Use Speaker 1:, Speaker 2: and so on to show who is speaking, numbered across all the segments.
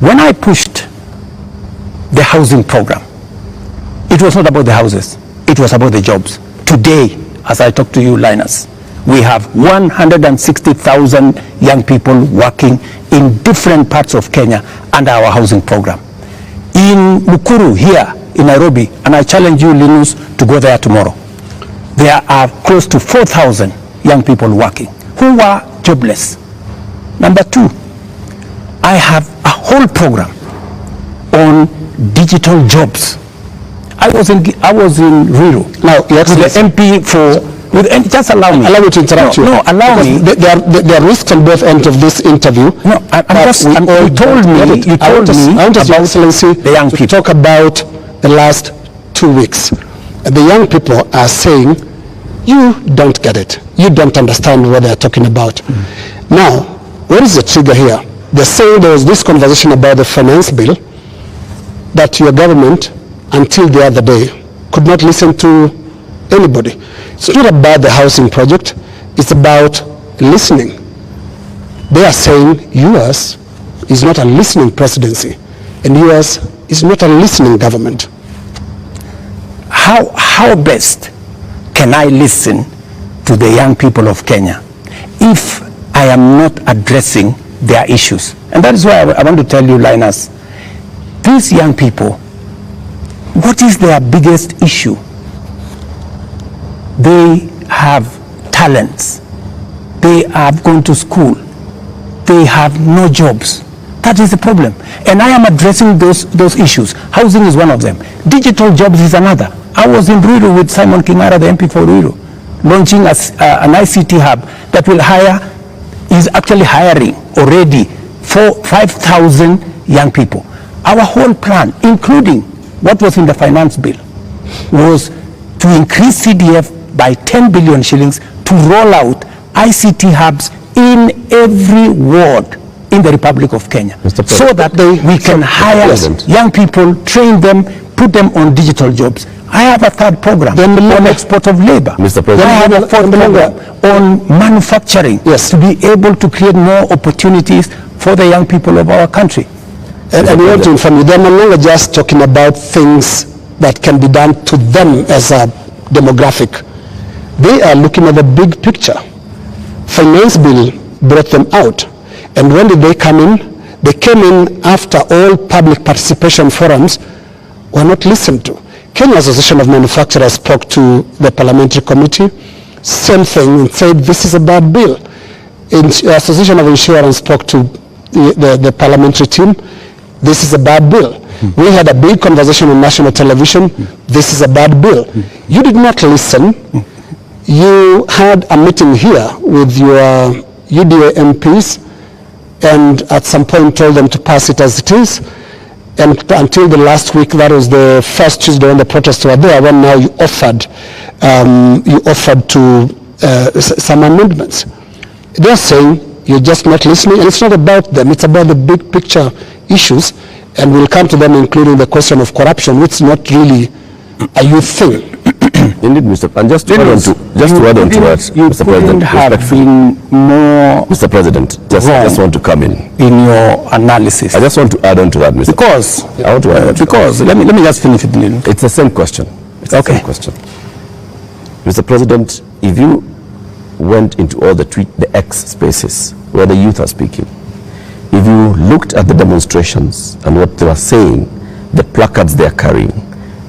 Speaker 1: When I pushed the housing program, it was not about the houses, it was about the jobs. Today, as I talk to you, Linus, we have 160,000 young people working in different parts of Kenya under our housing program. In Mukuru here in Nairobi, and I challenge you, Linus, to go there tomorrow, there are close to 4,000 young people working who are jobless. Number two, I have a whole program on digital jobs. I was in Ruto. Now, with the MP for, just allow me.
Speaker 2: Allow me to interrupt you.
Speaker 1: No, allow me.
Speaker 2: There are risks on both ends of this interview.
Speaker 1: No, you told me about the young people.
Speaker 2: Talk about the last 2 weeks. The young people are saying, you don't get it. You don't understand what they're talking about. Now, what is the trigger here? They're saying there was this conversation about the finance bill that your government, until the other day, could not listen to anybody. It's not about the housing project, it's about listening. They are saying yours is not a listening presidency, and yours is not a listening government.
Speaker 1: How best can I listen to the young people of Kenya if I am not addressing their issues? And that is why I want to tell you, Linus, these young people, what is their biggest issue? They have talents. They have gone to school. They have no jobs. That is the problem. And I am addressing those issues. Housing is one of them. Digital jobs is another. I was in Ruto with Simon Kingara, the MP for Ruto, launching an ICT hub that will is actually hiring already 5,000 young people. Our whole plan, including what was in the finance bill, was to increase CDF by 10 billion shillings to roll out ICT hubs in every ward in the Republic of Kenya, so that we can hire young people, train them, put them on digital jobs. I have a third program on export of labor.
Speaker 2: Mr. President,
Speaker 1: I have a fourth program on manufacturing, to be able to create more opportunities for the young people of our country.
Speaker 2: And we want to inform you, they're no longer just talking about things that can be done to them as a demographic. They are looking at the big picture. Finance bill brought them out. And when did they come in? They came in after all public participation forums were not listened to. Kenya Association of Manufacturers spoke to the parliamentary committee, same thing, and said this is a bad bill. Association of Insurance spoke to the parliamentary team, this is a bad bill. We had a big conversation on national television, this is a bad bill. You did not listen. You had a meeting here with your UDA MPs, and at some point told them to pass it as it is. And until the last week, that was the first Tuesday when the protests were there, when now you offered to some amendments. They're saying you're just not listening, and it's not about them, it's about the big picture issues, and we'll come to them, including the question of corruption, which is not really a youth thing.
Speaker 3: Indeed, Mr. And just to add on to what, Mr. President,
Speaker 1: have been more.
Speaker 3: Mr. President, just want to come in
Speaker 1: your analysis.
Speaker 3: I just want to add on to that, Mr.
Speaker 1: Because
Speaker 3: I want to add on to
Speaker 1: because let me just finish it.
Speaker 3: It's the same question. It's the same question, Mr. President. If you went into all the X spaces where the youth are speaking, if you looked at the demonstrations and what they were saying, the placards they are carrying,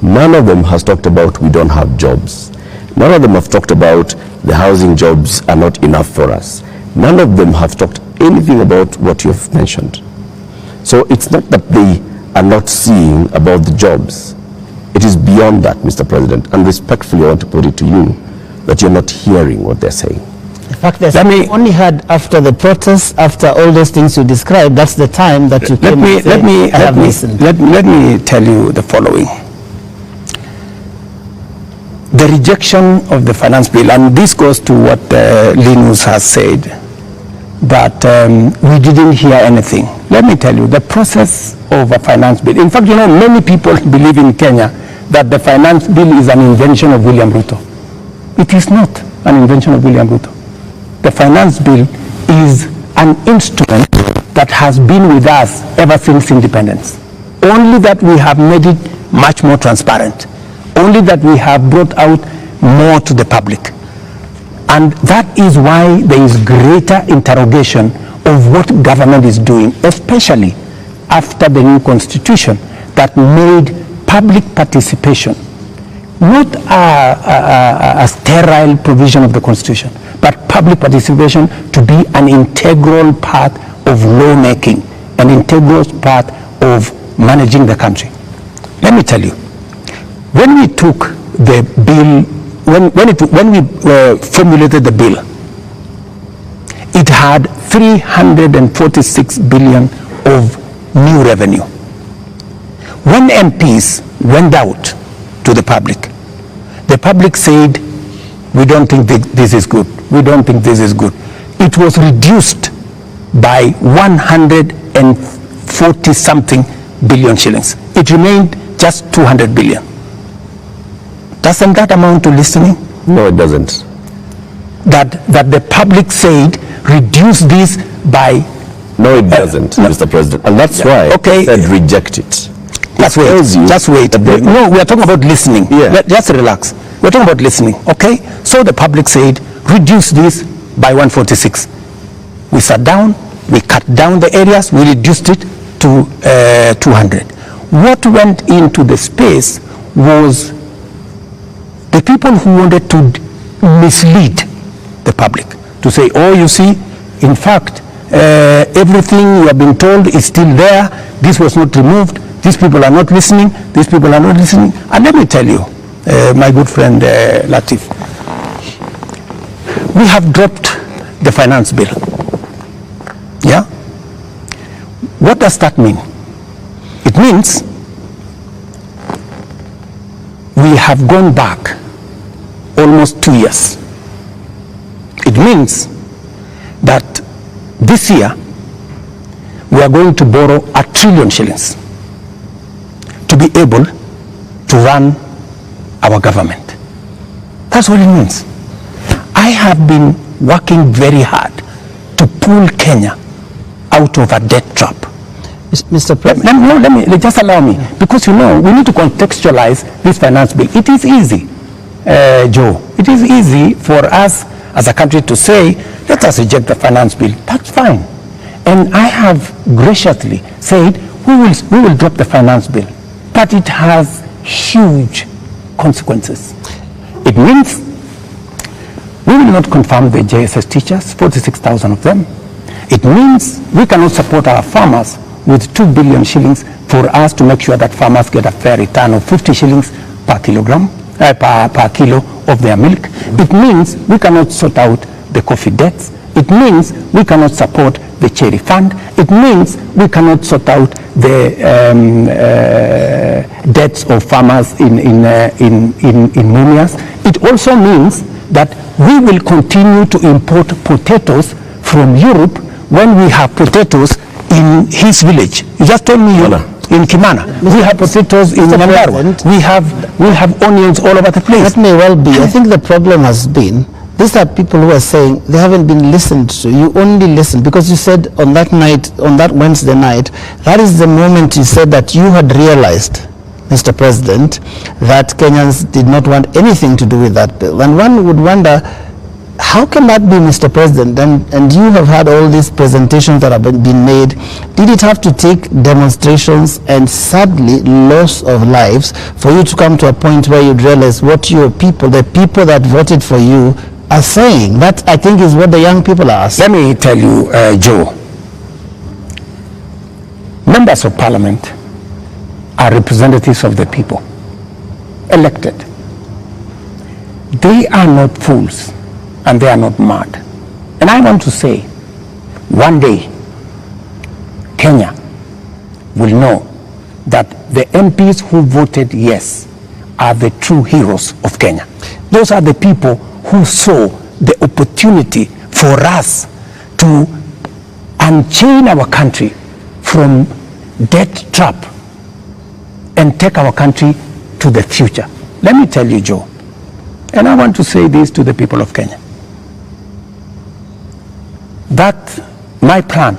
Speaker 3: none of them has talked about we don't have jobs. None of them have talked about the housing jobs are not enough for us. None of them have talked anything about what you have mentioned. So it's not that they are not seeing about the jobs. It is beyond that, Mr. President. And respectfully, I want to put it to you that you're not hearing what they're saying.
Speaker 4: In fact, only heard after the protests, after all those things you described, that's the time that you came and said, I have listened.
Speaker 1: Let me tell you the following. The rejection of the finance bill, and this goes to what Linus has said, that we didn't hear anything. Let me tell you, the process of a finance bill, in fact, many people believe in Kenya that the finance bill is an invention of William Ruto. It is not an invention of William Ruto. The finance bill is an instrument that has been with us ever since independence. Only that we have made it much more transparent. Only that we have brought out more to the public. And that is why there is greater interrogation of what government is doing, especially after the new constitution that made public participation not a sterile provision of the constitution, but public participation to be an integral part of lawmaking, an integral part of managing the country. Let me tell you, when we took the bill, when we formulated the bill, it had 346 billion of new revenue. When MPs went out to the public said, we don't think this is good, we don't think this is good. It was reduced by 140 something billion shillings. It remained just 200 billion. Doesn't that amount to listening?
Speaker 3: No, it doesn't.
Speaker 1: That the public said, reduce this by...
Speaker 3: No, it doesn't, no. Mr. President. And that's why I said reject it.
Speaker 1: Just wait. No, we are talking about listening.
Speaker 3: Yeah.
Speaker 1: Just relax. We're talking about listening, okay? So the public said, reduce this by 146. We sat down, we cut down the areas, we reduced it to 200. What went into the space was the people who wanted to mislead the public, to say, oh, you see, in fact, everything you have been told is still there, this was not removed, these people are not listening, these people are not listening. And let me tell you, my good friend Latif, we have dropped the finance bill. Yeah? What does that mean? It means we have gone back almost 2 years. It means that this year we are going to borrow 1 trillion shillings to be able to run our government. That's what it means. I have been working very hard to pull Kenya out of a debt trap.
Speaker 4: Mr. President.
Speaker 1: Let me just allow me, because you know we need to contextualize this finance bill. It is easy, Joe. It is easy for us as a country to say, let us reject the finance bill. That's fine. And I have graciously said, we will drop the finance bill. But it has huge consequences. It means we will not confirm the JSS teachers, 46,000 of them. It means we cannot support our farmers with 2 billion shillings for us to make sure that farmers get a fair return of 50 shillings per kilogram, per kilo of their milk. It means we cannot sort out the coffee debts. It means we cannot support the cherry fund. It means we cannot sort out the debts of farmers in Mumias. It also means that we will continue to import potatoes from Europe when we have potatoes in his village. You just told me in Kimana. We have potatoes in Nyandarua. We have onions all over the place.
Speaker 4: That may well be. I think the problem has been, these are people who are saying they haven't been listened to. You only listen because you said on that night, on that Wednesday night, that is the moment you said that you had realized, Mr. President, that Kenyans did not want anything to do with that bill. And one would wonder, how can that be, Mr. President? And you have had all these presentations that have been made. Did it have to take demonstrations and sadly loss of lives for you to come to a point where you'd realize what your people, the people that voted for you, are saying? That, I think, is what the young people are asking.
Speaker 1: Let me tell you, Joe, members of parliament are representatives of the people, elected. They are not fools and they are not mad. And I want to say, one day, Kenya will know that the MPs who voted yes are the true heroes of Kenya. Those are the people who saw the opportunity for us to unchain our country from debt trap and take our country to the future. Let me tell you, Joe, and I want to say this to the people of Kenya, that my plan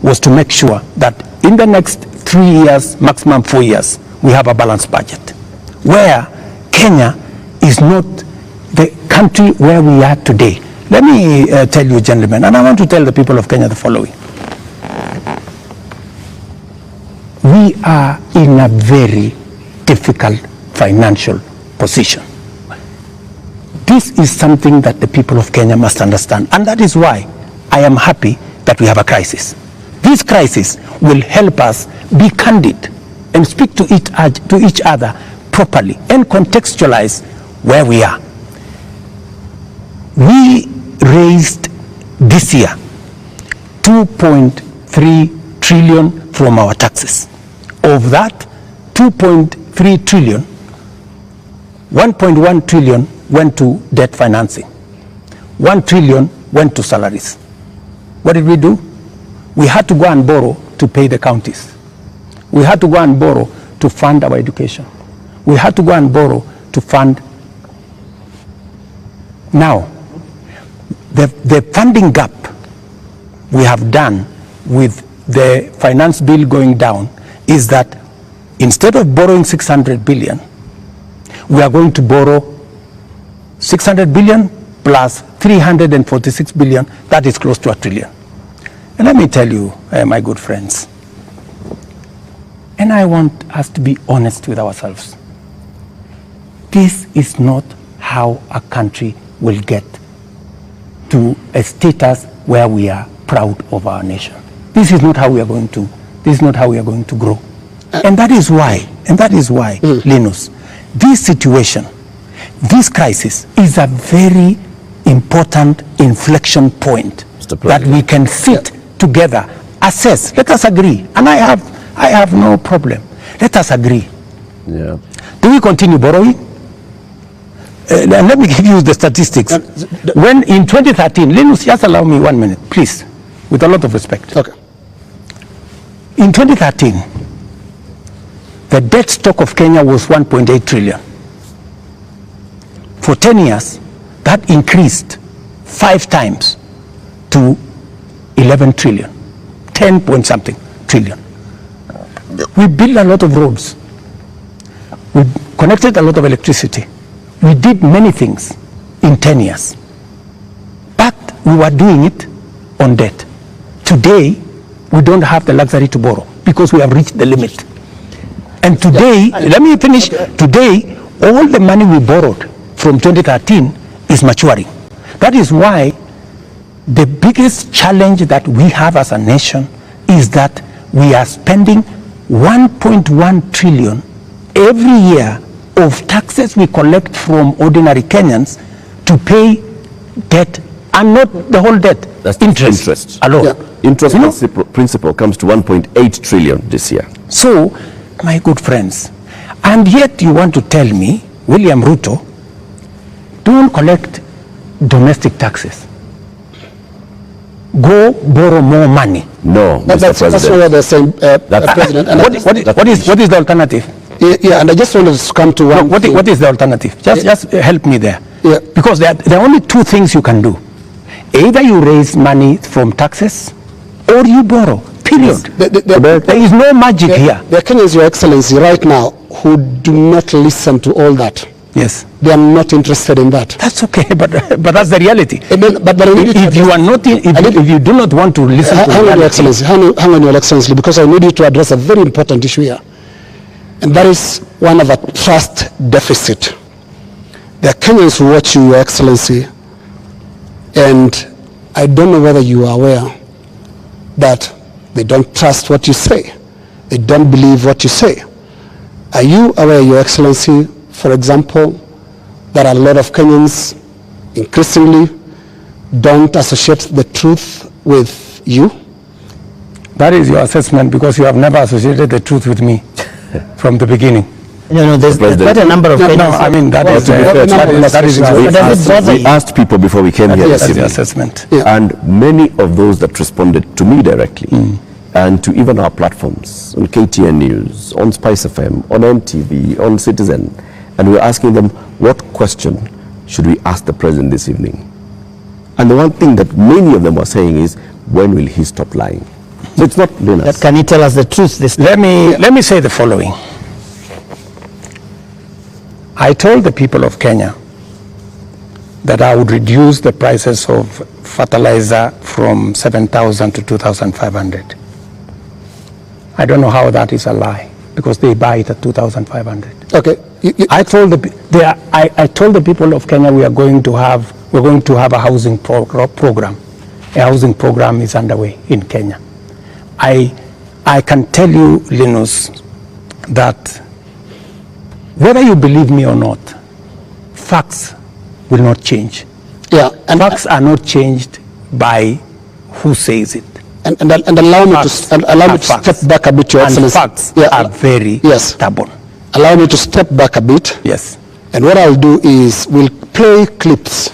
Speaker 1: was to make sure that in the next 3 years, maximum 4 years, we have a balanced budget, where Kenya is not the country where we are today. Let me tell you, gentlemen, and I want to tell the people of Kenya the following. We are in a very difficult financial position. This is something that the people of Kenya must understand, and that is why I am happy that we have a crisis. This crisis will help us be candid and speak to each other properly and contextualize where we are. We raised this year 2.3 trillion from our taxes. Of that 2.3 trillion, 1.1 trillion went to debt financing. 1 trillion went to salaries. What did we do? We had to go and borrow to pay the counties. We had to go and borrow to fund our education. We had to go and borrow to fund. Now, the funding gap we have done with the finance bill going down is that instead of borrowing 600 billion, we are going to borrow 600 billion plus 346 billion, that is close to $1 trillion. And let me tell you, my good friends, and I want us to be honest with ourselves. This is not how a country will get to a status where we are proud of our nation. This is not how we are going to, this is not how we are going to grow. And that is why, Linus, this situation, this crisis is a very important inflection point that we can sit together, assess, let us agree, and I have no problem. Let us agree.
Speaker 3: Yeah.
Speaker 1: Do we continue borrowing? And let me give you the statistics. When in 2013, Linus, just allow me 1 minute, please, with a lot of respect.
Speaker 2: Okay.
Speaker 1: In 2013, the debt stock of Kenya was 1.8 trillion. For 10 years, that increased 5 times to 11 trillion, 10 point something trillion. We built a lot of roads. We connected a lot of electricity. We did many things in 10 years. But we were doing it on debt. Today, we don't have the luxury to borrow because we have reached the limit. And today, let me finish. Today, all the money we borrowed from 2013 is maturing. That is why the biggest challenge that we have as a nation is that we are spending 1.1 trillion every year of taxes we collect from ordinary Kenyans to pay debt, and not the whole debt.
Speaker 3: That's
Speaker 1: interest alone.
Speaker 3: Yeah. Interest principal comes to 1.8 trillion this year.
Speaker 1: So, my good friends, and yet you want to tell me, William Ruto, don't collect domestic taxes. Go borrow more money.
Speaker 3: No,
Speaker 2: that's what they're saying, President. And
Speaker 1: what is the alternative?
Speaker 2: Yeah, and I just wanted to come to one.
Speaker 1: What is the alternative? Just help me there.
Speaker 2: Yeah.
Speaker 1: Because there are only two things you can do. Either you raise money from taxes or you borrow. Period. There is no magic here.
Speaker 2: There are Kenyans, Your Excellency, right now who do not listen to all that.
Speaker 1: Yes.
Speaker 2: They are not interested in that.
Speaker 1: That's okay, but that's the reality.
Speaker 2: But
Speaker 1: if you are not, if you do not want to listen to
Speaker 2: hang on, Your Excellency, hang on, Your Excellency, because I need you to address a very important issue here, and that is one of a trust deficit. There are Kenyans who watch you, Your Excellency, and I don't know whether you are aware that they don't trust what you say. They don't believe what you say. Are you aware, Your Excellency, for example, that a lot of Kenyans increasingly don't associate the truth with you?
Speaker 1: That is your assessment, because you have never associated the truth with me from the beginning.
Speaker 4: No, there's quite a number of Kenyans.
Speaker 1: No, I mean, that is
Speaker 3: we asked people before we came here
Speaker 1: this
Speaker 3: this
Speaker 1: evening.
Speaker 3: evening,
Speaker 1: Assessment.
Speaker 2: Yeah.
Speaker 3: and many of those that responded to me directly and to even our platforms on KTN News, on Spice FM, on NTV, on Citizen, and we were asking them, what question should we ask the president this evening? And the one thing that many of them were saying is, when will he stop lying? So it's not Linus.
Speaker 4: Can you tell us the truth this time?
Speaker 1: Let me say the following. I told the people of Kenya that I would reduce the prices of fertilizer from 7,000 to 2,500. I don't know how that is a lie, because they buy it at 2,500.
Speaker 2: Okay.
Speaker 1: I told the people of Kenya we're going to have a housing program. A housing program is underway in Kenya. I can tell you, Linus, that whether you believe me or not, facts will not change.
Speaker 2: Yeah, and
Speaker 1: facts are not changed by who says it.
Speaker 2: And allow me to step back a bit, Your Excellency.
Speaker 1: Facts are very stubborn.
Speaker 2: Allow me to step back a bit.
Speaker 1: Yes.
Speaker 2: And what I'll do is we'll play clips,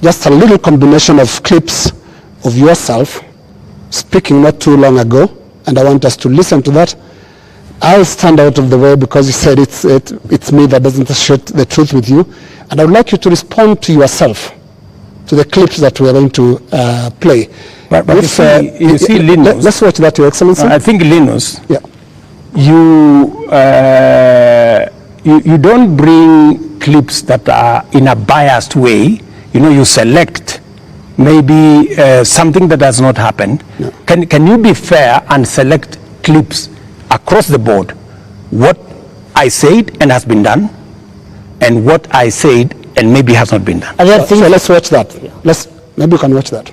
Speaker 2: just a little combination of clips of yourself speaking not too long ago, and I want us to listen to that. I'll stand out of the way because you said it's me that doesn't share the truth with you, and I would like you to respond to yourself, to the clips that we're going to play.
Speaker 1: But you see, Linus,
Speaker 2: let's watch that, Your Excellency.
Speaker 1: I think, Linus,
Speaker 2: yeah.
Speaker 1: You don't bring clips that are in a biased way. You know, you select maybe something that has not happened.
Speaker 2: Yeah.
Speaker 1: Can you be fair and select clips across the board? What I said and has been done, and what I said and maybe has not been done.
Speaker 2: So let's watch that. Maybe we can watch that.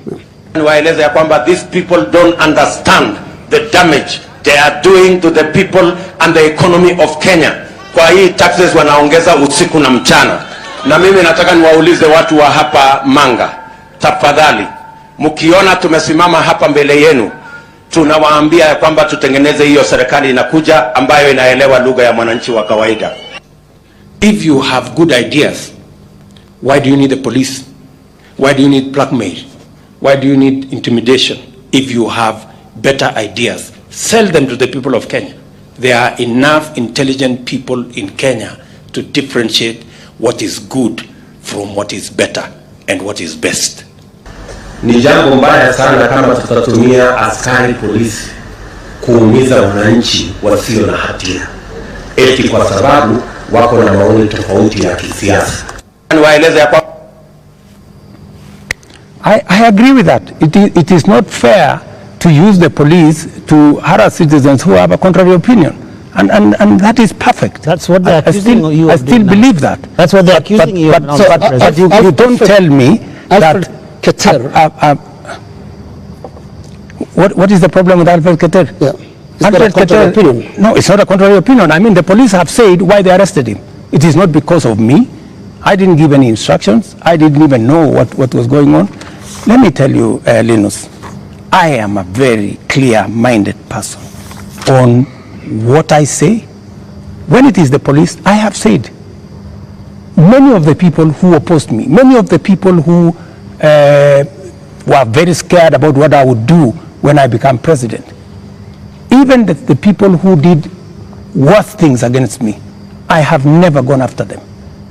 Speaker 5: Waeleza ya kwamba these people don't understand the damage they are doing to the people and the economy of Kenya. Kwa hii taxes wanaongeza usiku na mchana. Na mimi nataka niwaulize watu wa hapa Manga, tafadhali, mkiona tumesimama hapa mbele yenu, tunawaambia ya kwamba tutengeneze hiyo serikali inakuja ambayo inaelewa lugha ya mwananchi wa kawaida. If you have good ideas, why do you need the police? Why do you need blackmail? Why do you need intimidation? If you have better ideas, sell them to the people of Kenya. There are enough intelligent people in Kenya to differentiate what is good from what is better and what is best.
Speaker 6: Ni jambo mbaya sana kama tutatumia askari polisi kuumiza wananchi wasio na hatia eti kwa sababu wako na maoni tofauti ya kisiasa.
Speaker 1: I agree with that. It is not fair to use the police to harass citizens who have a contrary opinion. And that is perfect.
Speaker 4: That's what they're accusing you of.
Speaker 1: I still believe that.
Speaker 4: That's what they're accusing you of.
Speaker 1: But you don't tell me that... What is the problem with Alfred Keter?
Speaker 2: Yeah. Is that a contrary opinion?
Speaker 1: No, it's not a contrary opinion. I mean, the police have said why they arrested him. It is not because of me. I didn't give any instructions. I didn't even know what was going on. Let me tell you, Linus, I am a very clear-minded person on what I say. When it is the police, I have said. Many of the people who opposed me, many of the people who were very scared about what I would do when I become president, even the people who did worse things against me, I have never gone after them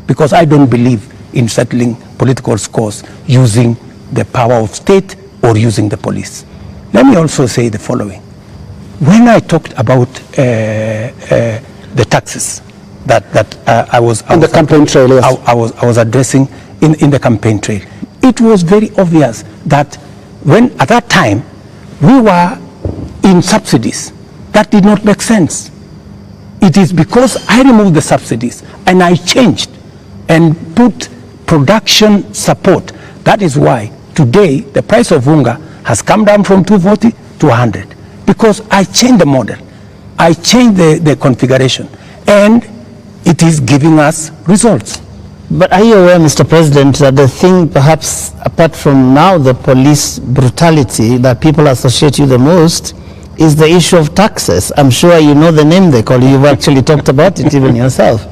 Speaker 1: because I don't believe in settling political scores using the power of state or using the police. Let me also say the following. When I talked about the taxes that I was
Speaker 2: on the campaign trail, yes.
Speaker 1: I was addressing in the campaign trail, it was very obvious that when at that time we were in subsidies, that did not make sense. It is because I removed the subsidies and I changed and put production support. That is why today the price of unga has come down from 240 to 100, because I changed the model, I changed the configuration, and it is giving us results.
Speaker 4: But are you aware, Mr. President, that the thing perhaps apart from now the police brutality that people associate you the most is the issue of taxes? I'm sure you know the name they call you. You've actually talked about it even yourself.